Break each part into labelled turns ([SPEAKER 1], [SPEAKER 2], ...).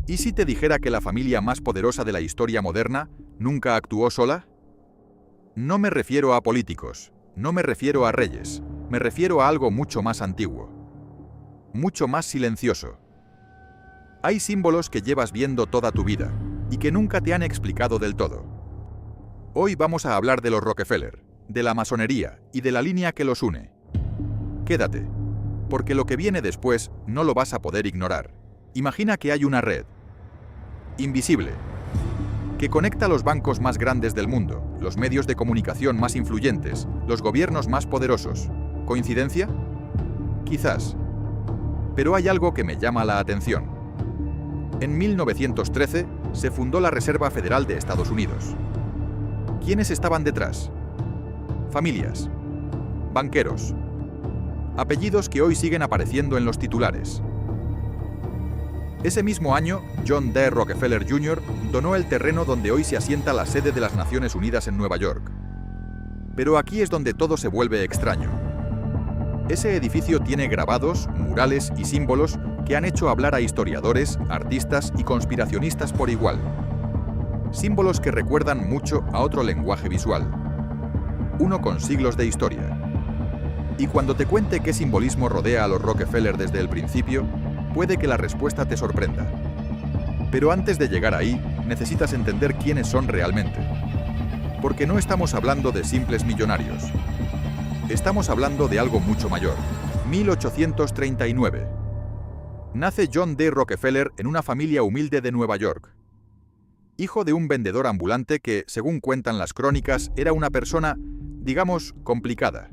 [SPEAKER 1] ¿Y si te dijera que la familia más poderosa de la historia moderna nunca actuó sola? No me refiero a políticos, no me refiero a reyes, me refiero a algo mucho más antiguo, mucho más silencioso. Hay símbolos que llevas viendo toda tu vida y que nunca te han explicado del todo. Hoy vamos a hablar de los Rockefeller, de la masonería y de la línea que los une. Quédate, porque lo que viene después no lo vas a poder ignorar. Imagina que hay una red invisible que conecta los bancos más grandes del mundo, los medios de comunicación más influyentes, los gobiernos más poderosos. ¿Coincidencia? Quizás. Pero hay algo que me llama la atención. En 1913 se fundó la Reserva Federal de Estados Unidos. ¿Quiénes estaban detrás? Familias, banqueros, apellidos que hoy siguen apareciendo en los titulares. Ese mismo año, John D. Rockefeller Jr. donó el terreno donde hoy se asienta la sede de las Naciones Unidas en Nueva York. Pero aquí es donde todo se vuelve extraño. Ese edificio tiene grabados, murales y símbolos que han hecho hablar a historiadores, artistas y conspiracionistas por igual. Símbolos que recuerdan mucho a otro lenguaje visual. Uno con siglos de historia. Y cuando te cuente qué simbolismo rodea a los Rockefeller desde el principio, puede que la respuesta te sorprenda. Pero antes de llegar ahí, necesitas entender quiénes son realmente. Porque no estamos hablando de simples millonarios. Estamos hablando de algo mucho mayor. 1839. Nace John D. Rockefeller en una familia humilde de Nueva York. Hijo de un vendedor ambulante que, según cuentan las crónicas, era una persona, digamos, complicada.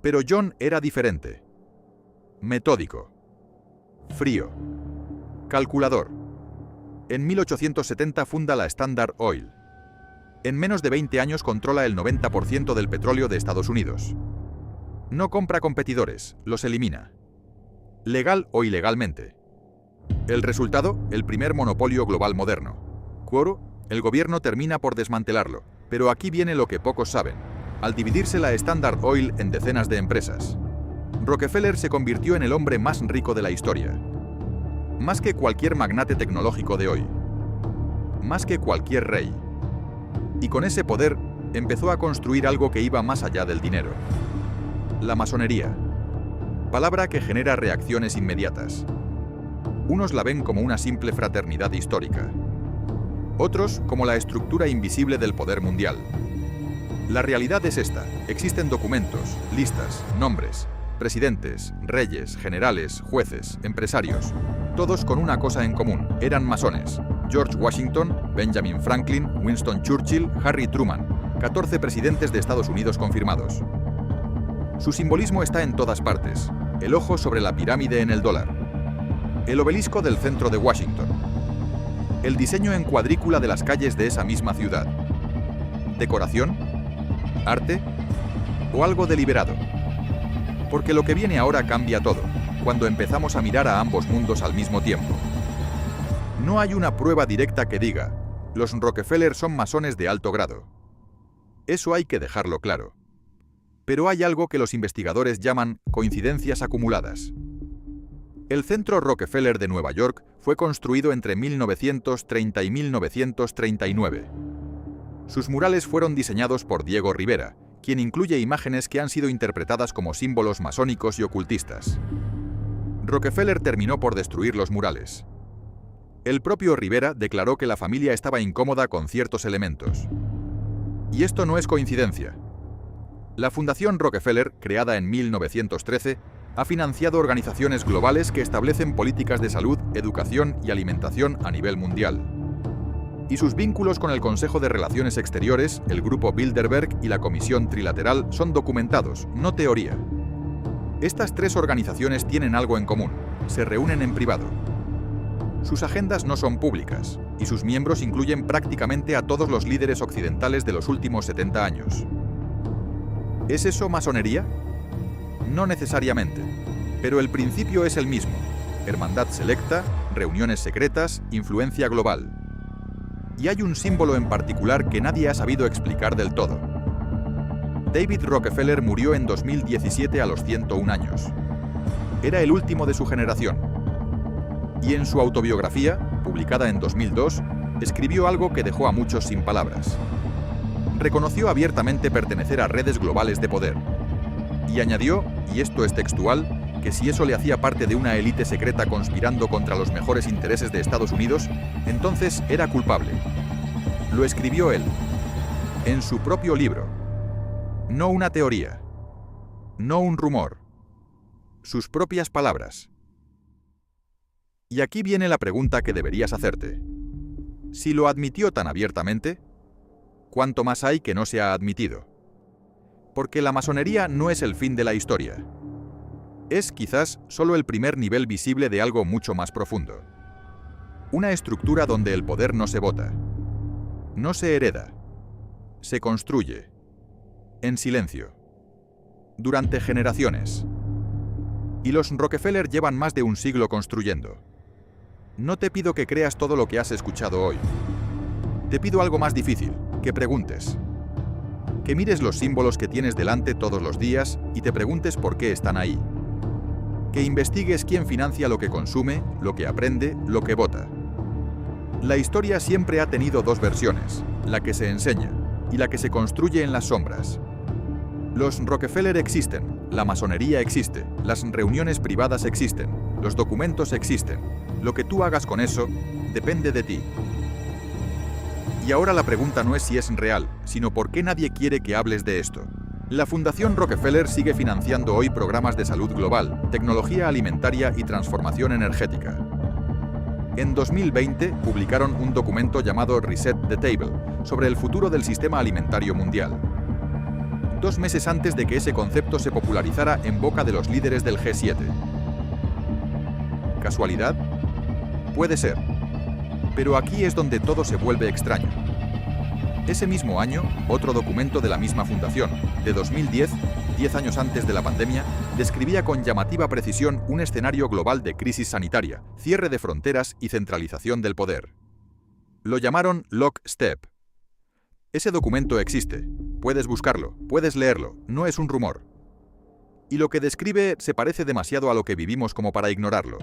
[SPEAKER 1] Pero John era diferente. Metódico. Frío. Calculador. En 1870 funda la Standard Oil. En menos de 20 años controla el 90% del petróleo de Estados Unidos. No compra competidores, los elimina. Legal o ilegalmente. El resultado, el primer monopolio global moderno. Quoro, el gobierno termina por desmantelarlo, pero aquí viene lo que pocos saben. Al dividirse la Standard Oil en decenas de empresas, Rockefeller se convirtió en el hombre más rico de la historia. Más que cualquier magnate tecnológico de hoy. Más que cualquier rey. Y con ese poder, empezó a construir algo que iba más allá del dinero. La masonería. Palabra que genera reacciones inmediatas. Unos la ven como una simple fraternidad histórica. Otros como la estructura invisible del poder mundial. La realidad es esta. Existen documentos, listas, nombres, presidentes, reyes, generales, jueces, empresarios, todos con una cosa en común. Eran masones. George Washington, Benjamin Franklin, Winston Churchill, Harry Truman, 14 presidentes de Estados Unidos confirmados. Su simbolismo está en todas partes. El ojo sobre la pirámide en el dólar. El obelisco del centro de Washington. El diseño en cuadrícula de las calles de esa misma ciudad. ¿Decoración? ¿Arte? ¿O algo deliberado? Porque lo que viene ahora cambia todo, cuando empezamos a mirar a ambos mundos al mismo tiempo. No hay una prueba directa que diga, los Rockefeller son masones de alto grado. Eso hay que dejarlo claro. Pero hay algo que los investigadores llaman coincidencias acumuladas. El Centro Rockefeller de Nueva York fue construido entre 1930 y 1939. Sus murales fueron diseñados por Diego Rivera, quien incluye imágenes que han sido interpretadas como símbolos masónicos y ocultistas. Rockefeller terminó por destruir los murales. El propio Rivera declaró que la familia estaba incómoda con ciertos elementos. Y esto no es coincidencia. La Fundación Rockefeller, creada en 1913, ha financiado organizaciones globales que establecen políticas de salud, educación y alimentación a nivel mundial. Y sus vínculos con el Consejo de Relaciones Exteriores, el Grupo Bilderberg y la Comisión Trilateral son documentados, no teoría. Estas tres organizaciones tienen algo en común: se reúnen en privado. Sus agendas no son públicas, y sus miembros incluyen prácticamente a todos los líderes occidentales de los últimos 70 años. ¿Es eso masonería? No necesariamente, pero el principio es el mismo: hermandad selecta, reuniones secretas, influencia global. Y hay un símbolo en particular que nadie ha sabido explicar del todo. David Rockefeller murió en 2017 a los 101 años. Era el último de su generación. Y en su autobiografía, publicada en 2002, escribió algo que dejó a muchos sin palabras. Reconoció abiertamente pertenecer a redes globales de poder. Y añadió, y esto es textual, que si eso le hacía parte de una élite secreta conspirando contra los mejores intereses de Estados Unidos, entonces era culpable. Lo escribió él, en su propio libro. No una teoría, no un rumor, sus propias palabras. Y aquí viene la pregunta que deberías hacerte. Si lo admitió tan abiertamente, ¿cuánto más hay que no se ha admitido? Porque la masonería no es el fin de la historia. Es quizás solo el primer nivel visible de algo mucho más profundo. Una estructura donde el poder no se vota, no se hereda, se construye, en silencio, durante generaciones. Y los Rockefeller llevan más de un siglo construyendo. No te pido que creas todo lo que has escuchado hoy. Te pido algo más difícil, que preguntes. Que mires los símbolos que tienes delante todos los días y te preguntes por qué están ahí. Que investigues quién financia lo que consume, lo que aprende, lo que vota. La historia siempre ha tenido dos versiones, la que se enseña y la que se construye en las sombras. Los Rockefeller existen, la masonería existe, las reuniones privadas existen, los documentos existen. Lo que tú hagas con eso depende de ti. Y ahora la pregunta no es si es real, sino por qué nadie quiere que hables de esto. La Fundación Rockefeller sigue financiando hoy programas de salud global, tecnología alimentaria y transformación energética. En 2020 publicaron un documento llamado Reset the Table sobre el futuro del sistema alimentario mundial. 2 meses antes de que ese concepto se popularizara en boca de los líderes del G7. ¿Casualidad? Puede ser. Pero aquí es donde todo se vuelve extraño. Ese mismo año, otro documento de la misma fundación, de 2010, 10 años antes de la pandemia, describía con llamativa precisión un escenario global de crisis sanitaria, cierre de fronteras y centralización del poder. Lo llamaron Lockstep. Ese documento existe. Puedes buscarlo, puedes leerlo, no es un rumor. Y lo que describe se parece demasiado a lo que vivimos como para ignorarlo.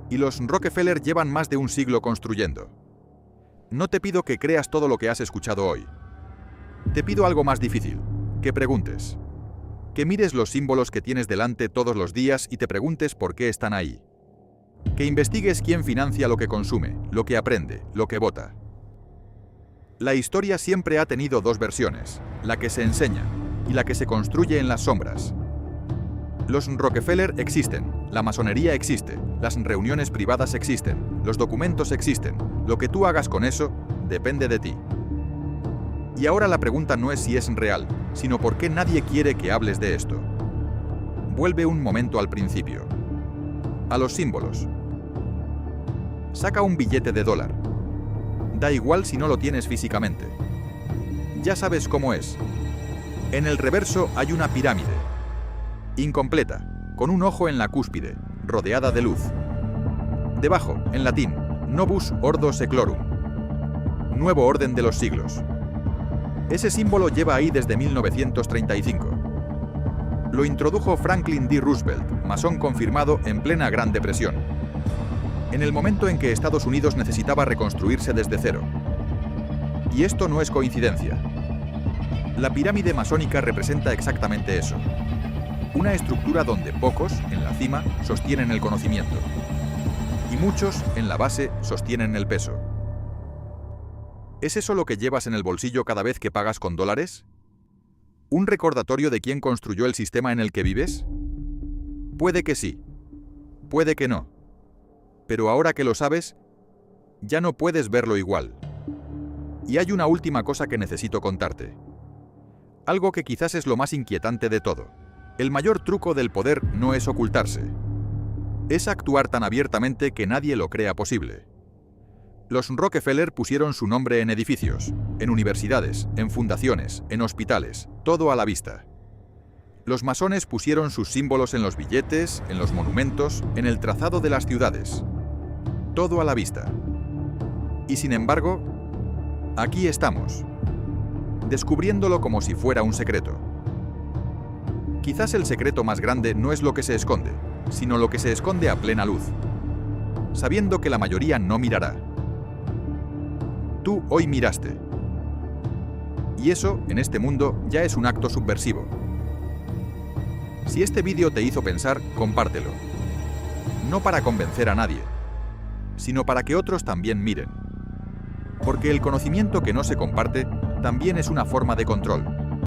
[SPEAKER 1] Y los Rockefeller llevan más de un siglo construyendo. No te pido que creas todo lo que has escuchado hoy. Te pido algo más difícil, que preguntes. Que mires los símbolos que tienes delante todos los días y te preguntes por qué están ahí. Que investigues quién financia lo que consume, lo que aprende, lo que vota. La historia siempre ha tenido dos versiones, la que se enseña y la que se construye en las sombras. Los Rockefeller existen, la masonería existe, las reuniones privadas existen, los documentos existen, lo que tú hagas con eso depende de ti. Y ahora la pregunta no es si es real, sino por qué nadie quiere que hables de esto. Vuelve un momento al principio. A los símbolos. Saca un billete de $. Da igual si no lo tienes físicamente. Ya sabes cómo es. En el reverso hay una pirámide. Incompleta, con un ojo en la cúspide, rodeada de luz. Debajo, en latín, Novus Ordo Seclorum. Nuevo orden de los siglos. Ese símbolo lleva ahí desde 1935. Lo introdujo Franklin D. Roosevelt, masón confirmado en plena Gran Depresión. En el momento en que Estados Unidos necesitaba reconstruirse desde cero. Y esto no es coincidencia. La pirámide masónica representa exactamente eso. Una estructura donde pocos, en la cima, sostienen el conocimiento. Y muchos, en la base, sostienen el peso. ¿Es eso lo que llevas en el bolsillo cada vez que pagas con $? ¿Un recordatorio de quién construyó el sistema en el que vives? Puede que sí. Puede que no. Pero ahora que lo sabes, ya no puedes verlo igual. Y hay una última cosa que necesito contarte. Algo que quizás es lo más inquietante de todo. El mayor truco del poder no es ocultarse. Es actuar tan abiertamente que nadie lo crea posible. Los Rockefeller pusieron su nombre en edificios, en universidades, en fundaciones, en hospitales, todo a la vista. Los masones pusieron sus símbolos en los billetes, en los monumentos, en el trazado de las ciudades. Todo a la vista. Y sin embargo, aquí estamos, descubriéndolo como si fuera un secreto. Quizás el secreto más grande no es lo que se esconde, sino lo que se esconde a plena luz. sabiendo que la mayoría no mirará. Tú hoy miraste. Y eso, en este mundo, ya es un acto subversivo. Si este vídeo te hizo pensar, compártelo. No para convencer a nadie, sino para que otros también miren. Porque el conocimiento que no se comparte también es una forma de control.